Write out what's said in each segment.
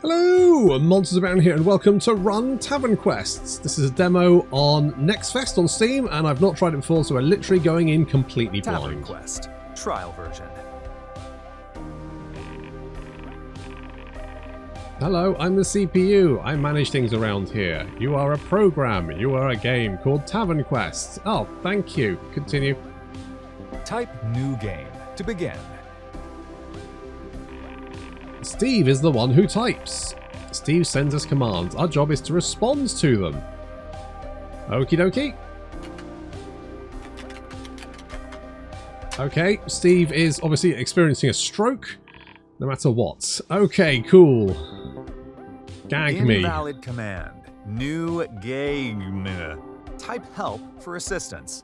Hello, Monsters Abound here, and welcome to Run Tavern Quest. This is a demo on Next Fest on Steam, and I've not tried it before, so we're literally going in completely blind. Tavern Quest, trial version. Hello, I'm the CPU. I manage things around here. You are a program. You are a game called Tavern Quest. Oh, thank you. Continue. Type new game to begin. Steve is the one who types. Steve sends us commands. Our job is to respond to them. Okie dokie. Okay, Steve is obviously experiencing a stroke, no matter what. Okay, cool. Gag me. Invalid command. New game. Type help for assistance.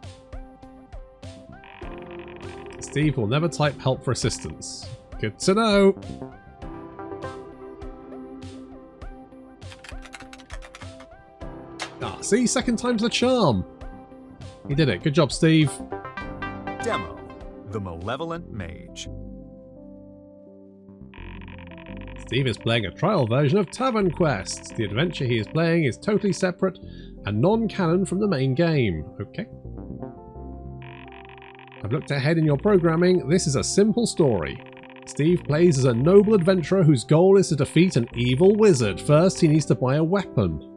Steve will never type help for assistance. Good to know. Ah, see? Second time's the charm. He did it. Good job, Steve. Demo. The Malevolent Mage. Steve is playing a trial version of Tavern Quest. The adventure he is playing is totally separate and non-canon from the main game. Okay. I've looked ahead in your programming. This is a simple story. Steve plays as a noble adventurer whose goal is to defeat an evil wizard. First, he needs to buy a weapon.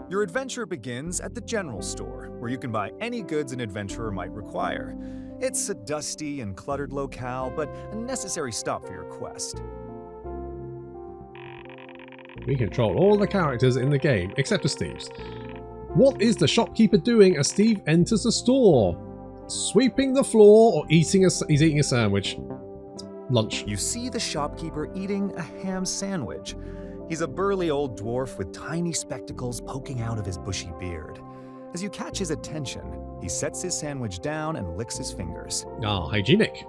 Your adventure begins at the general store, where you can buy any goods an adventurer might require. It's a dusty and cluttered locale, but a necessary stop for your quest. We control all the characters in the game, except for Steve's. What is the shopkeeper doing as Steve enters the store? Sweeping the floor or he's eating a sandwich. Lunch. You see the shopkeeper eating a ham sandwich. He's a burly old dwarf with tiny spectacles poking out of his bushy beard. As you catch his attention, he sets his sandwich down and licks his fingers. Ah, hygienic.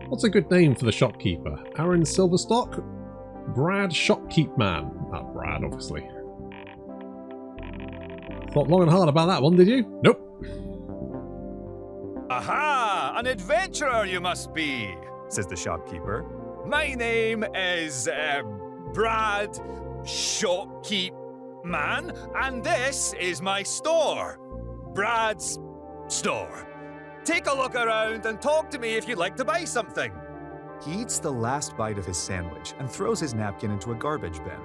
What's a good name for the shopkeeper? Aaron Silverstock? Brad Shopkeepman. Not Brad, obviously. Thought long and hard about that one, did you? Nope. Aha! An adventurer you must be, says the shopkeeper. My name is Brad Shopkeepman, and this is my store. Brad's store. Take a look around and talk to me if you'd like to buy something. He eats the last bite of his sandwich and throws his napkin into a garbage bin.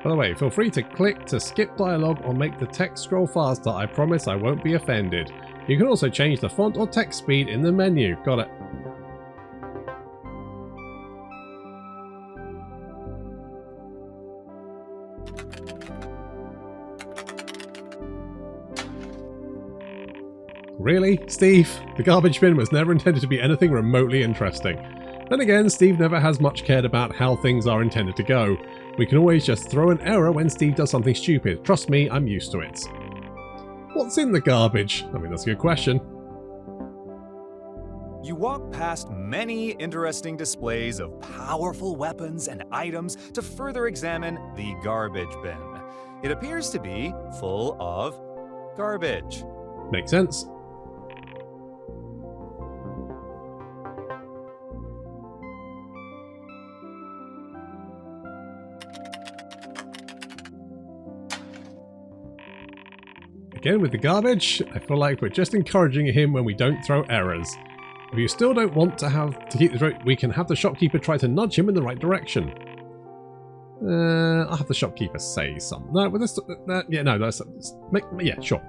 By the way, feel free to click to skip dialogue or make the text scroll faster. I promise I won't be offended. You can also change the font or text speed in the menu. Got it. Really, Steve? The garbage bin was never intended to be anything remotely interesting. Then again, Steve never has much cared about how things are intended to go. We can always just throw an error when Steve does something stupid. Trust me, I'm used to it. What's in the garbage? I mean, that's a good question. You walk past many interesting displays of powerful weapons and items to further examine the garbage bin. It appears to be full of garbage. Makes sense. Again with the garbage, I feel like we're just encouraging him when we don't throw errors. If you still don't want to keep this right, we can have the shopkeeper try to nudge him in the right direction. I'll have the shopkeeper say something. No, but let's yeah, sure.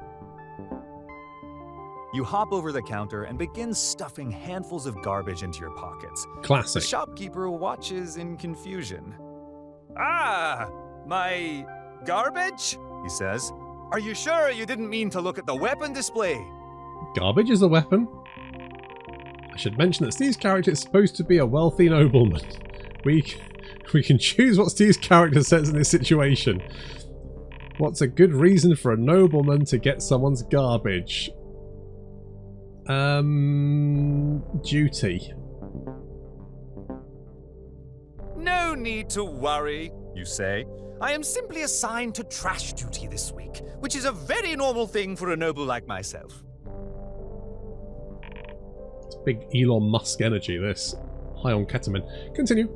You hop over the counter and begin stuffing handfuls of garbage into your pockets. Classic. The shopkeeper watches in confusion. Ah, my garbage? He says. Are you sure you didn't mean to look at the weapon display? Garbage is a weapon. I should mention that Steve's character is supposed to be a wealthy nobleman. We can choose what Steve's character says in this situation. What's a good reason for a nobleman to get someone's garbage? Duty. No need to worry, you say. I am simply assigned to trash duty this week, which is a very normal thing for a noble like myself. big Elon Musk energy, this. High on ketamine. Continue.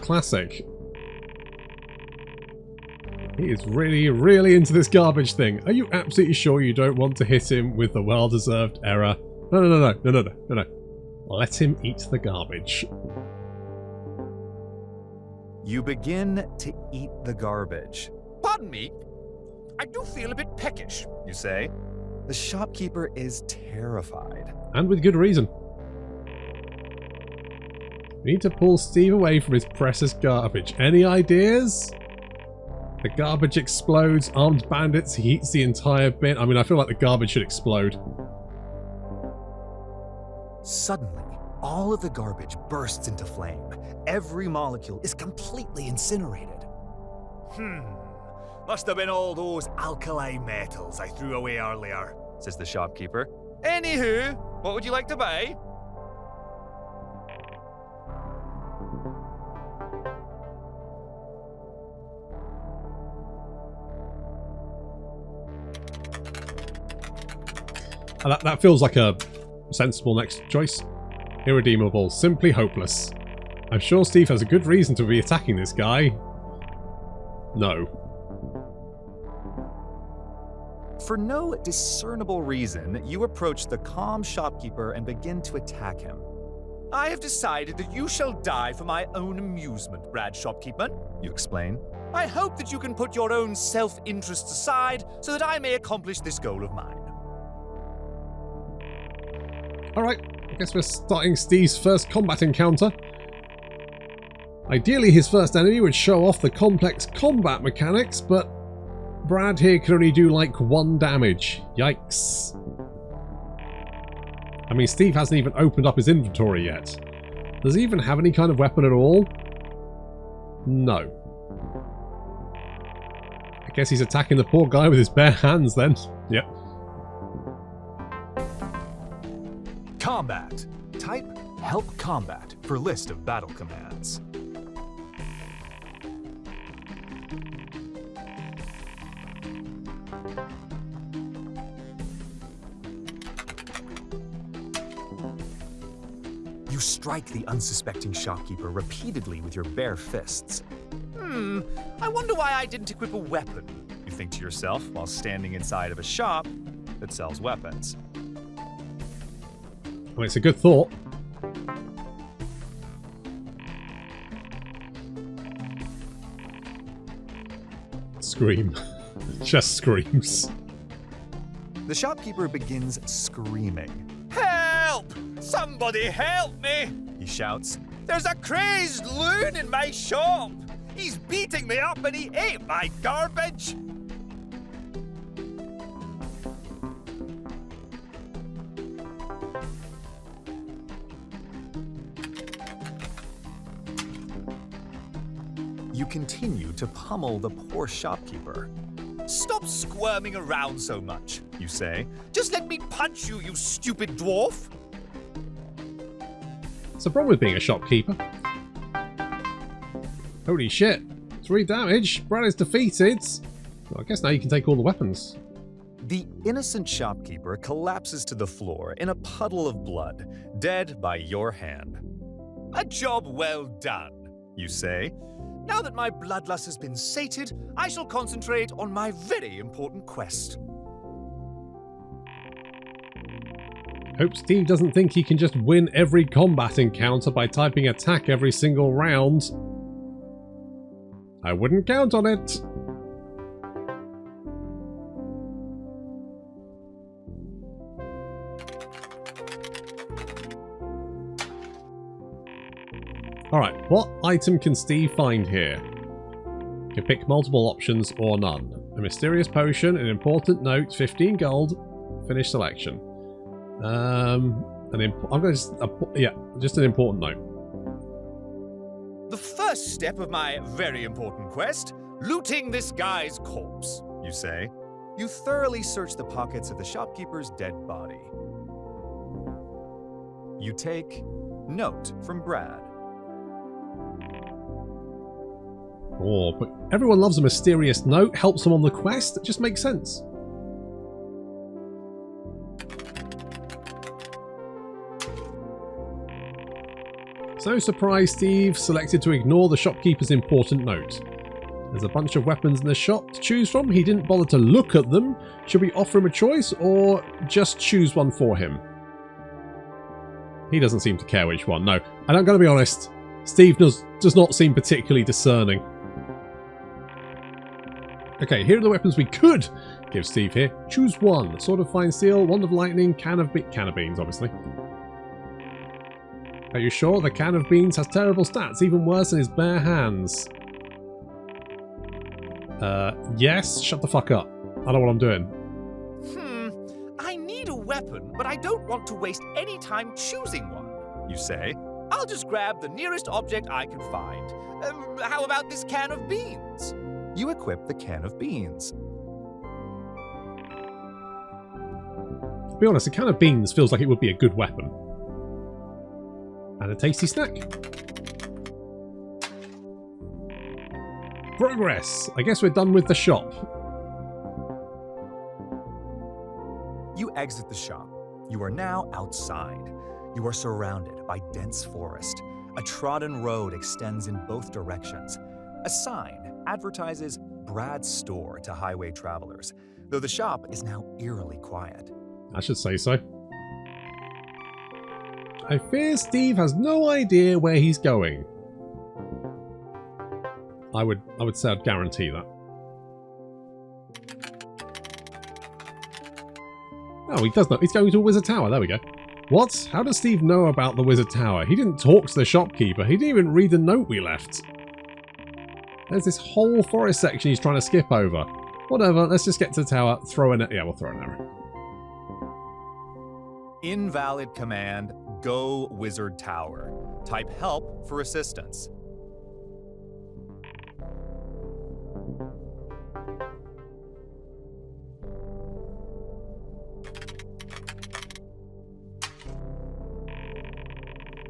Classic. He is really, really into this garbage thing. Are you absolutely sure you don't want to hit him with the well-deserved error? No. Let him eat the garbage. You begin to eat the garbage. Pardon me, I do feel a bit peckish, you say. The shopkeeper is terrified. And with good reason. We need to pull Steve away from his precious garbage. Any ideas? The garbage explodes, armed bandits, he eats the entire bin. I mean, I feel like the garbage should explode. Suddenly, all of the garbage bursts into flame. Every molecule is completely incinerated. Must have been all those alkali metals I threw away earlier, says the shopkeeper. Anywho, what would you like to buy? That feels like a sensible next choice. Irredeemable, simply hopeless. I'm sure Steve has a good reason to be attacking this guy. No. For no discernible reason, you approach the calm shopkeeper and begin to attack him. I have decided that you shall die for my own amusement, Brad Shopkeeper, you explain. I hope that you can put your own self-interests aside so that I may accomplish this goal of mine. Alright, I guess we're starting Steve's first combat encounter. Ideally, his first enemy would show off the complex combat mechanics, but Brad here can only do like 1 damage. Yikes. I mean, Steve hasn't even opened up his inventory yet. Does he even have any kind of weapon at all? No. I guess he's attacking the poor guy with his bare hands then. Yep. Combat. Type Help Combat for list of battle commands. You strike the unsuspecting shopkeeper repeatedly with your bare fists. I wonder why I didn't equip a weapon, you think to yourself while standing inside of a shop that sells weapons. Well, it's a good thought. Scream. Just screams. The shopkeeper begins screaming. Help! Somebody help me! He shouts. There's a crazed loon in my shop! He's beating me up and he ate my garbage! You continue to pummel the poor shopkeeper. Stop squirming around so much, you say. Just let me punch you, you stupid dwarf! What's the problem with being a shopkeeper? Holy shit. 3 damage. Brad is defeated. Well, I guess now you can take all the weapons. The innocent shopkeeper collapses to the floor in a puddle of blood, dead by your hand. A job well done, you say. Now that my bloodlust has been sated, I shall concentrate on my very important quest. Hope Steve doesn't think he can just win every combat encounter by typing attack every single round. I wouldn't count on it. Alright, what item can Steve find here? You can pick multiple options or none. A mysterious potion, an important note, 15 gold, finish selection. I'm going to just an important note. The first step of my very important quest, looting this guy's corpse, you say. You thoroughly search the pockets of the shopkeeper's dead body. You take note from Brad. Oh, but everyone loves a mysterious note, helps them on the quest. It just makes sense. So surprise, Steve selected to ignore the shopkeeper's important note. There's a bunch of weapons in the shop to choose from. He didn't bother to look at them. Should we offer him a choice or just choose one for him? He doesn't seem to care which one, no. And I'm going to be honest, Steve does not seem particularly discerning. Okay, here are the weapons we could give Steve here. Choose one. Sword of Fine Steel, Wand of Lightning, can of beans, obviously. Are you sure? The can of beans has terrible stats, even worse than his bare hands. Yes, shut the fuck up. I know what I'm doing. I need a weapon, but I don't want to waste any time choosing one, you say. I'll just grab the nearest object I can find. How about this can of beans? You equip the can of beans. To be honest, a can of beans feels like it would be a good weapon. And a tasty snack. Progress! I guess we're done with the shop. You exit the shop. You are now outside. You are surrounded by dense forest. A trodden road extends in both directions. A sign advertises Brad's store to highway travelers, though the shop is now eerily quiet. I should say so. I fear Steve has no idea where he's going. I would say I'd guarantee that. Oh, he does know. He's going to a wizard tower. There we go. What? How does Steve know about the wizard tower? He didn't talk to the shopkeeper. He didn't even read the note we left. There's this whole forest section he's trying to skip over. Whatever, let's just get to the tower, throw an... Yeah, we'll throw an arrow. Invalid command, go wizard tower. Type help for assistance.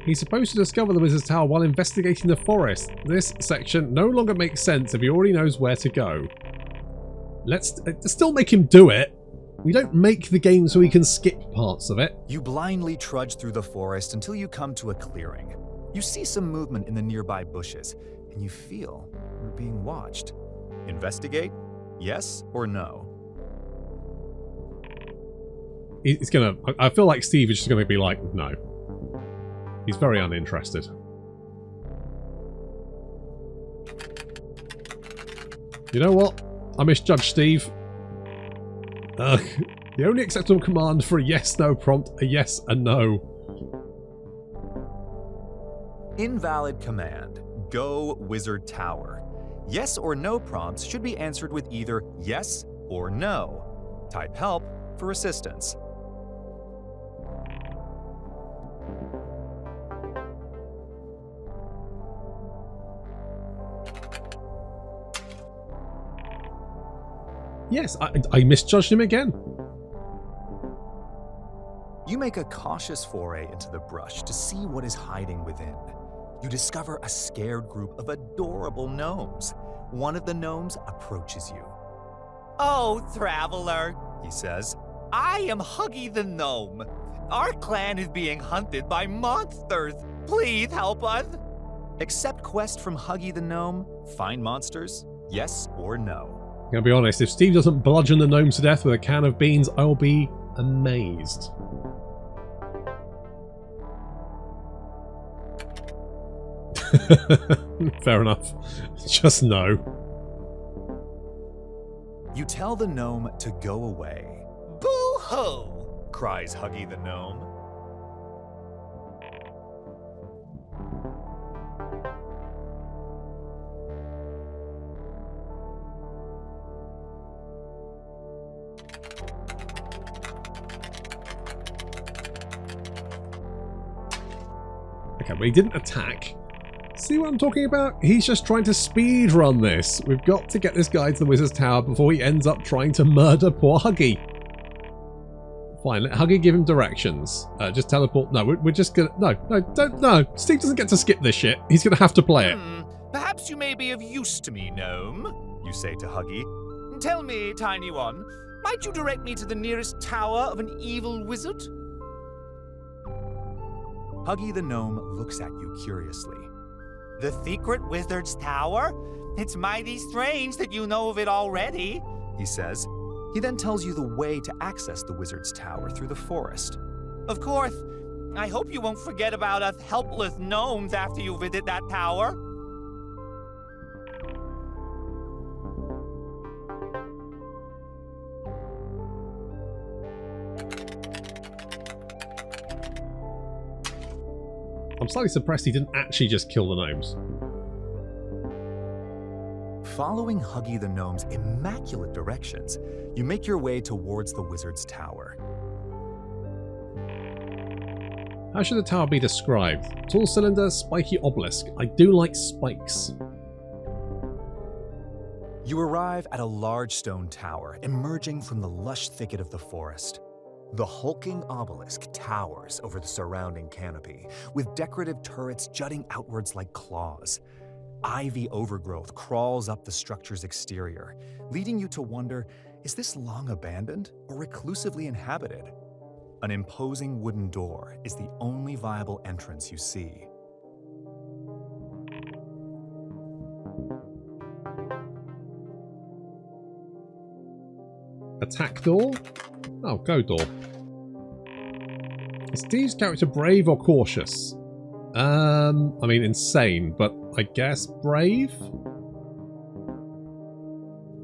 He's supposed to discover the wizard's tower while investigating the forest. This section no longer makes sense if he already knows where to go. Let's still make him do it. We don't make the game so he can skip parts of it. You blindly trudge through the forest until you come to a clearing. You see some movement in the nearby bushes, and you feel you're being watched. Investigate? Yes or no? He's gonna... I feel like Steve is just gonna be like, no. He's very uninterested. You know what? I misjudged Steve. Ugh. The only acceptable command for a yes-no prompt, a yes and no. Invalid command. Go wizard tower. Yes or no prompts should be answered with either yes or no. Type help for assistance. Yes, I misjudged him again. You make a cautious foray into the brush to see what is hiding within. You discover a scared group of adorable gnomes. One of the gnomes approaches you. "Oh, traveler," he says. "I am Huggy the Gnome. Our clan is being hunted by monsters. Please help us." Accept quest from Huggy the Gnome. Find monsters. Yes or no? I'm gonna be honest, if Steve doesn't bludgeon the gnome to death with a can of beans, I'll be amazed. Fair enough. Just no. You tell the gnome to go away. "Boo-hoo!" cries Huggy the Gnome. Okay, but he didn't attack. See what I'm talking about? He's just trying to speed run this. We've got to get this guy to the wizard's tower before he ends up trying to murder poor Huggy. Fine, let Huggy give him directions. Just teleport. No, we're just gonna... No, don't. No, Steve doesn't get to skip this shit. He's gonna have to play it. Perhaps you may be of use to me, gnome, you say to Huggy. Tell me, tiny one, might you direct me to the nearest tower of an evil wizard? Huggy the gnome looks at you curiously. The secret wizard's tower? It's mighty strange that you know of it already, he says. He then tells you the way to access the wizard's tower through the forest. Of course, I hope you won't forget about us helpless gnomes after you visit that tower. I'm slightly surprised he didn't actually just kill the gnomes. Following Huggy the gnome's immaculate directions, you make your way towards the wizard's tower. How should the tower be described? Tall cylinder, spiky obelisk. I do like spikes. You arrive at a large stone tower emerging from the lush thicket of the forest. The hulking obelisk towers over the surrounding canopy, with decorative turrets jutting outwards like claws. Ivy overgrowth crawls up the structure's exterior, leading you to wonder, is this long abandoned or reclusively inhabited? An imposing wooden door is the only viable entrance you see. Attack door? Oh, go door. Is Steve's character brave or cautious? I mean insane, but I guess brave?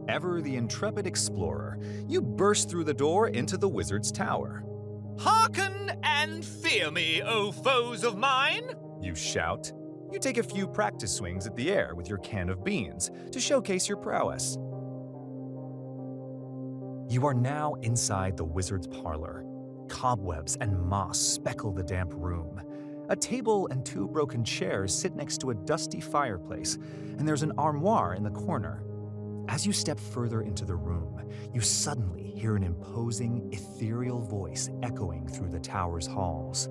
Ever the intrepid explorer, you burst through the door into the wizard's tower. Hearken and fear me, O foes of mine! You shout. You take a few practice swings at the air with your can of beans to showcase your prowess. You are now inside the wizard's parlor. Cobwebs and moss speckle the damp room. A table and two broken chairs sit next to a dusty fireplace, and there's an armoire in the corner. As you step further into the room, you suddenly hear an imposing, ethereal voice echoing through the tower's halls.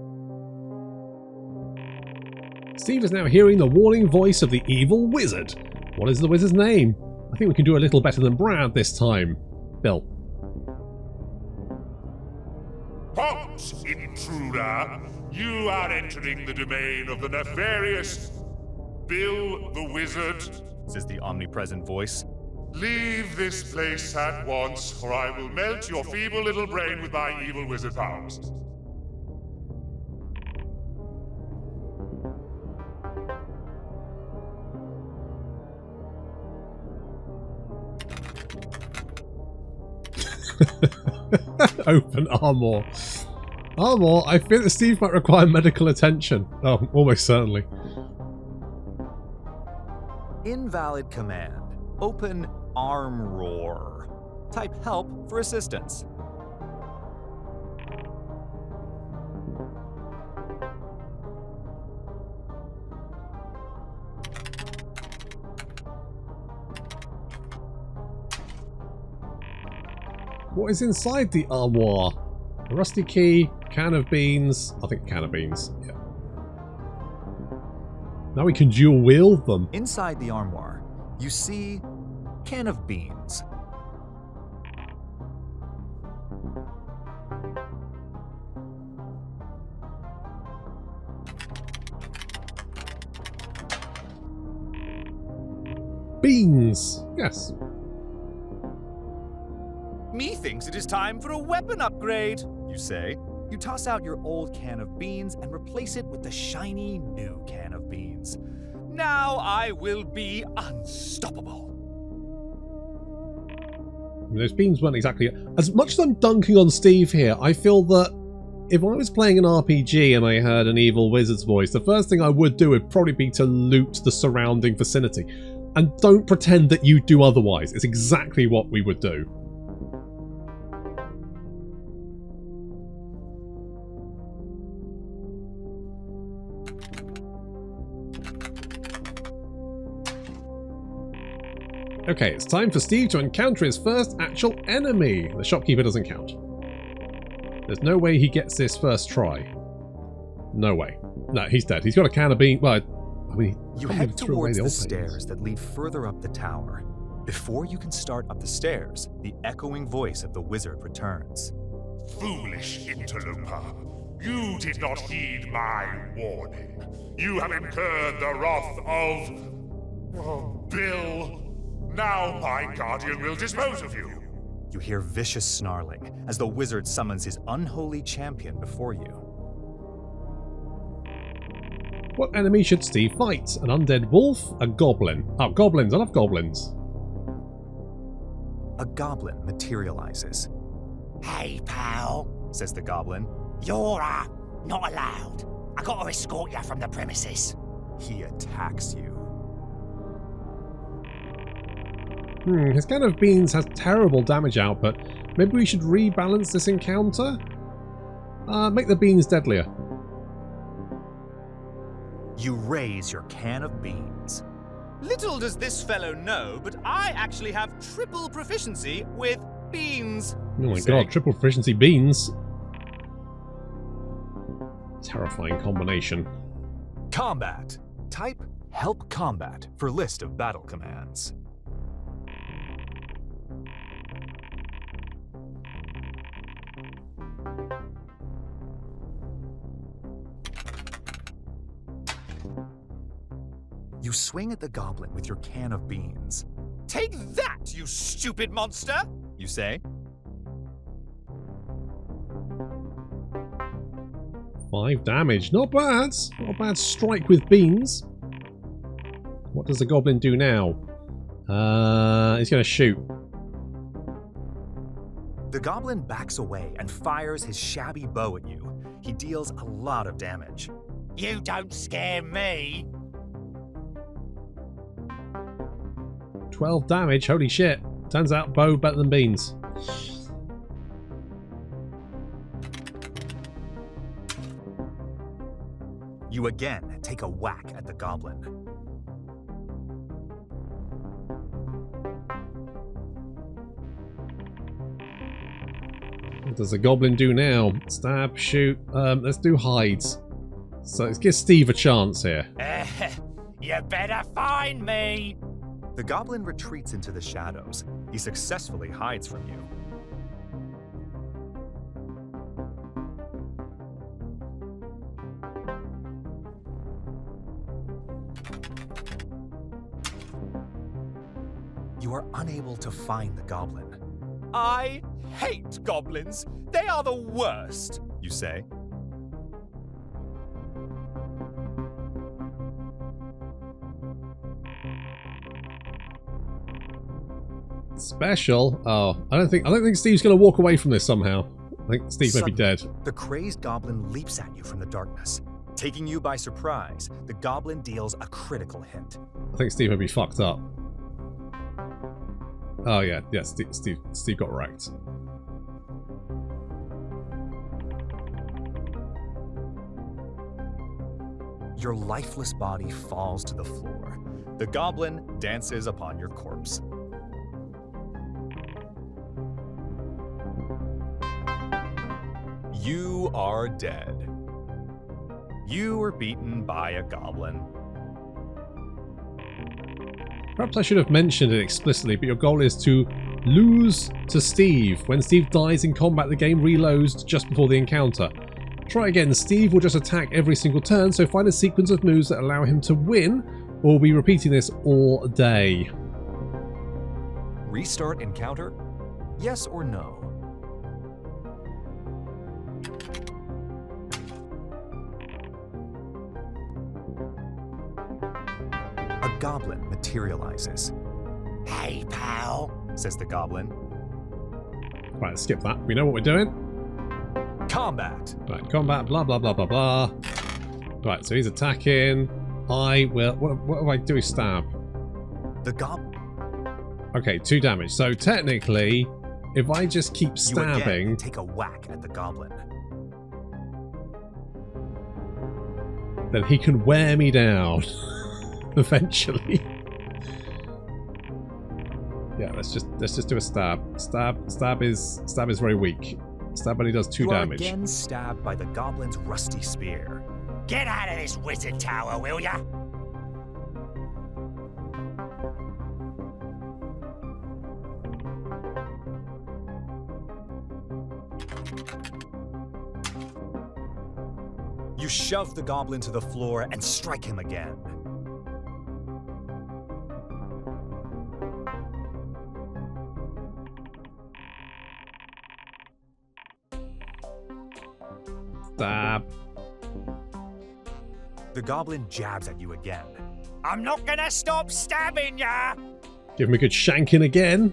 Steve is now hearing the warning voice of the evil wizard. What is the wizard's name? I think we can do a little better than Brad this time. Bill. Halt, intruder! You are entering the domain of the nefarious Bill the Wizard, says the omnipresent voice. Leave this place at once, or I will melt your feeble little brain with my evil wizard powers. Open armoire. Armoire, I fear that Steve might require medical attention. Oh, almost certainly. Invalid command. Open armoire. Type help for assistance. What is inside the armoire? A rusty key, can of beans. I think can of beans. Yeah. Now we can dual wield them. Inside the armoire, you see can of beans. Beans. Yes. Methinks it is time for a weapon upgrade, you say. You toss out your old can of beans and replace it with the shiny new can of beans. Now I will be unstoppable. Those beans weren't exactly... As much as I'm dunking on Steve here, I feel that if I was playing an RPG and I heard an evil wizard's voice, the first thing I would do would probably be to loot the surrounding vicinity. And don't pretend that you do otherwise. It's exactly what we would do. Okay, it's time for Steve to encounter his first actual enemy. The shopkeeper doesn't count. There's no way he gets this first try. No way. No, he's dead. He's got a can of beans. Well, You head towards the stairs that lead further up the tower. Before you can start up the stairs, the echoing voice of the wizard returns. Foolish interloper, you did not heed my warning. You have incurred the wrath of Bill. Now my guardian will dispose of you. You hear vicious snarling as the wizard summons his unholy champion before you. What enemy should Steve fight? An undead wolf? A goblin? Oh, goblins. I love goblins. A goblin materializes. Hey, pal, says the goblin. You're not allowed. I gotta escort you from the premises. He attacks you. His can of beans has terrible damage output. Maybe we should rebalance this encounter? Make the beans deadlier. You raise your can of beans. Little does this fellow know, but I actually have triple proficiency with beans. Oh my god, triple proficiency beans. Terrifying combination. Combat. Type help combat for list of battle commands. You swing at the goblin with your can of beans. Take that, you stupid monster! You say. 5 damage. Not bad. Not a bad strike with beans. What does the goblin do now? He's going to shoot. The goblin backs away and fires his shabby bow at you. He deals a lot of damage. You don't scare me. 12 damage. Holy shit. Turns out bow better than beans. You again take a whack at the goblin. What does the goblin do now? Stab, shoot. Let's do hides. So let's give Steve a chance here. You better find me. The goblin retreats into the shadows. He successfully hides from you. You are unable to find the goblin. I hate goblins. They are the worst. You say. Special? Oh, I don't think Steve's gonna walk away from this somehow. I think Steve may be dead. The crazed goblin leaps at you from the darkness. Taking you by surprise, the goblin deals a critical hit. I think Steve may be fucked up. Oh yeah, Steve got wrecked. Your lifeless body falls to the floor. The goblin dances upon your corpse. You are dead. You were beaten by a goblin. Perhaps I should have mentioned it explicitly, but your goal is to lose to Steve. When Steve dies in combat, the game reloads just before the encounter. Try again. Steve will just attack every single turn, so find a sequence of moves that allow him to win, or we'll be repeating this all day. Restart encounter? Yes or no? A goblin materializes. Hey, pal, says the goblin. Right, let's skip that. We know what we're doing. Combat. Right, combat, blah, blah, blah, blah, blah. Right, so he's attacking. I will... What do I do? Stab. The goblin... Okay, 2 damage. So technically, if I just keep stabbing... You again take a whack at the goblin. Then he can wear me down. Eventually. Yeah, let's just do a stab. Stab is very weak. Stab only does 2 damage. You are again stabbed by the goblin's rusty spear. Get out of this wizard tower, will ya? You shove the goblin to the floor and strike him again. Stab. The goblin jabs at you again. I'm not gonna stop stabbing ya! Give him a good shanking again.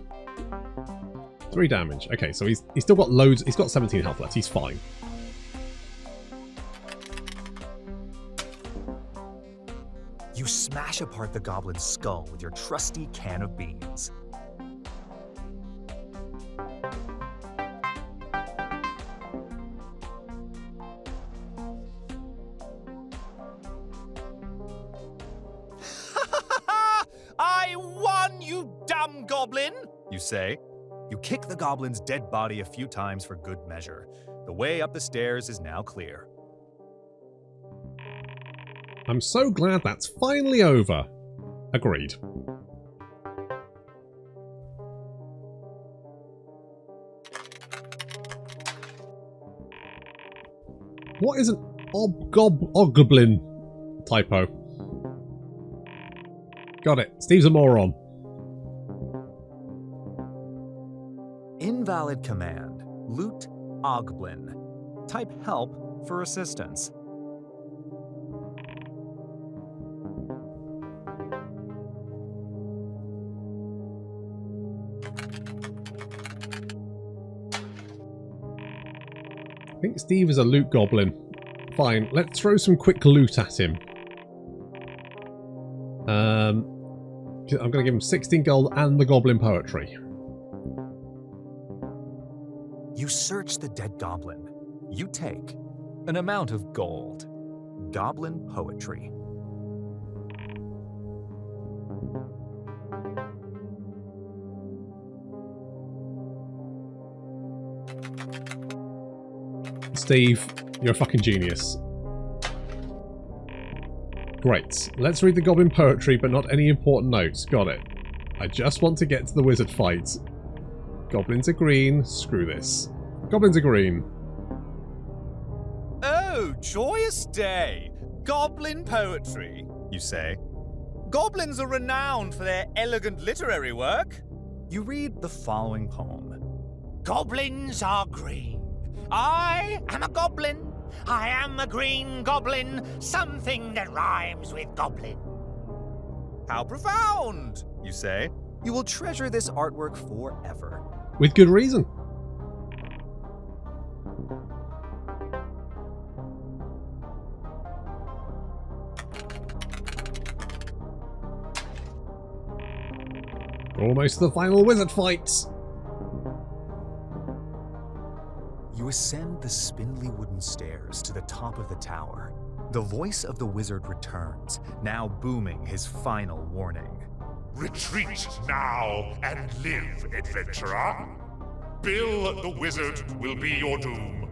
3 damage. Okay, so he's still got loads. He's got 17 health left. He's fine. You smash apart the goblin's skull with your trusty can of beans. I won, you dumb goblin! You say. You kick the goblin's dead body a few times for good measure. The way up the stairs is now clear. I'm so glad that's finally over. Agreed. What is an goblin typo? Got it. Steve's a moron. Invalid command. Loot Oglin. Type help for assistance. I think Steve is a loot goblin. Fine, let's throw some quick loot at him. I'm going to give him 16 gold and the goblin poetry. You search the dead goblin. You take an amount of gold. Goblin poetry. Steve, you're a fucking genius. Great. Let's read the goblin poetry, but not any important notes. Got it. I just want to get to the wizard fight. Goblins are green. Screw this. Goblins are green. Oh, joyous day! Goblin poetry, you say. Goblins are renowned for their elegant literary work. You read the following poem. Goblins are green. I am a goblin. I am a green goblin. Something that rhymes with goblin. How profound, You say. You will treasure this artwork forever. With good reason. Almost to the final wizard fight. You ascend the spindly wooden stairs to the top of the tower. The voice of the wizard returns, now booming his final warning. Retreat now and live, adventurer. Bill the wizard will be your doom.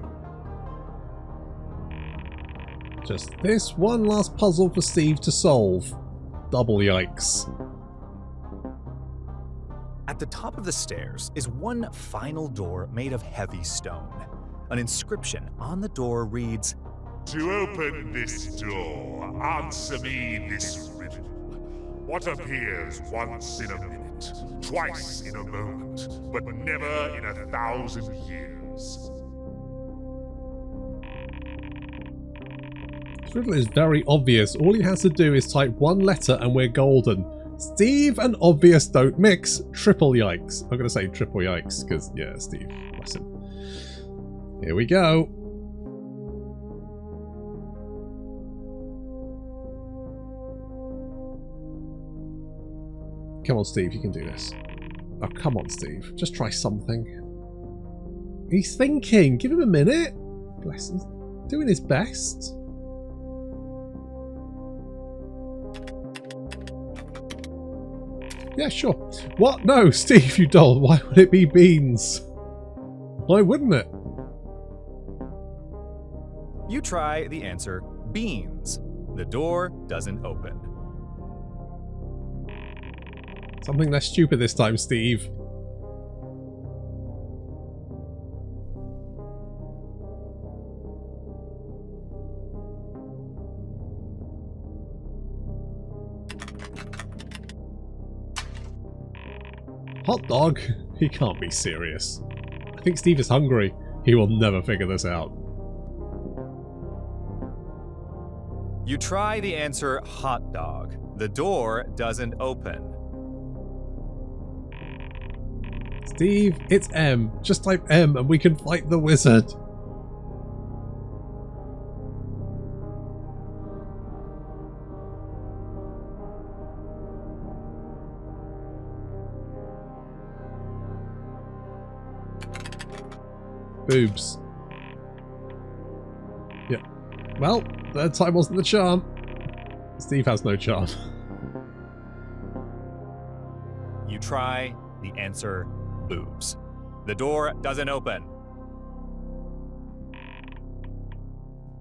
Just this one last puzzle for Steve to solve. Double yikes. At the top of the stairs is one final door made of heavy stone. An inscription on the door reads, To open this door, answer me this riddle. What appears once in a minute, twice in a moment, but never in 1,000 years? This riddle is very obvious. All he has to do is type one letter and we're golden. Steve and obvious don't mix. Triple yikes. I'm going to say triple yikes because, yeah, Steve. Bless him. Here we go. Come on, Steve. You can do this. Oh, come on, Steve. Just try something. He's thinking. Give him a minute. Bless him. He's doing his best. Yeah, sure. What? No, Steve, you doll. Why would it be beans? Why wouldn't it? You try the answer, beans. The door doesn't open. Something less stupid this time, Steve. Hot dog? He can't be serious. I think Steve is hungry. He will never figure this out. You try the answer hot dog. The door doesn't open. Steve, it's M. Just type M and we can fight the wizard. Boobs. Yeah. Well, third time wasn't the charm. Steve has no charm. You try the answer boobs. The door doesn't open.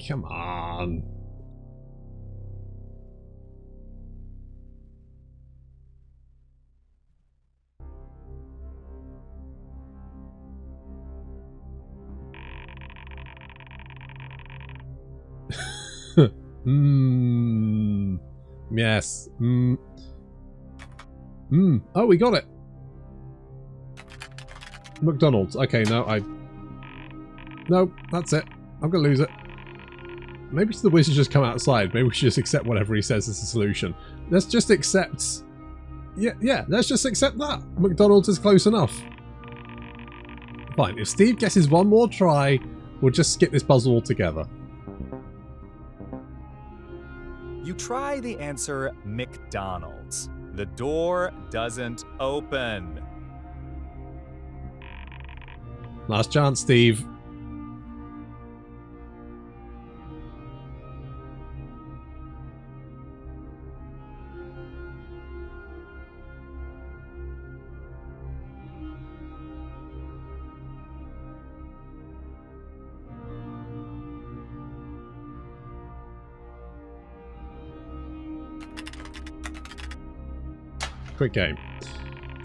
Come on. Yes. Oh, we got it. McDonald's. Okay, no, no, that's it. I'm gonna lose it. Maybe the wizard just come outside. Maybe we should just accept whatever he says is the solution. Let's just accept... Yeah, let's just accept that. McDonald's is close enough. Fine, if Steve guesses one more try, we'll just skip this puzzle altogether. You try the answer McDonald's. The door doesn't open. Last chance, Steve. Quick game.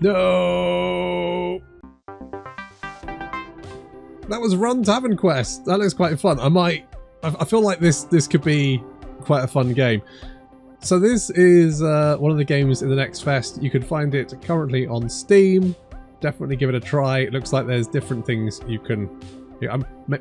No! That was Run Tavern Quest. That looks quite fun. I feel like this could be quite a fun game. So this is one of the games in the next fest. You can find it currently on Steam. Definitely give it a try. It looks like there's different things you can...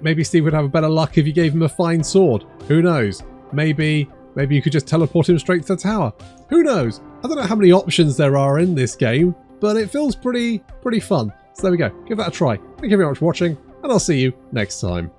maybe Steve would have a better luck if you gave him a fine sword. Who knows? Maybe you could just teleport him straight to the tower. Who knows? I don't know how many options there are in this game, but it feels pretty fun. So there we go. Give that a try. Thank you very much for watching, and I'll see you next time.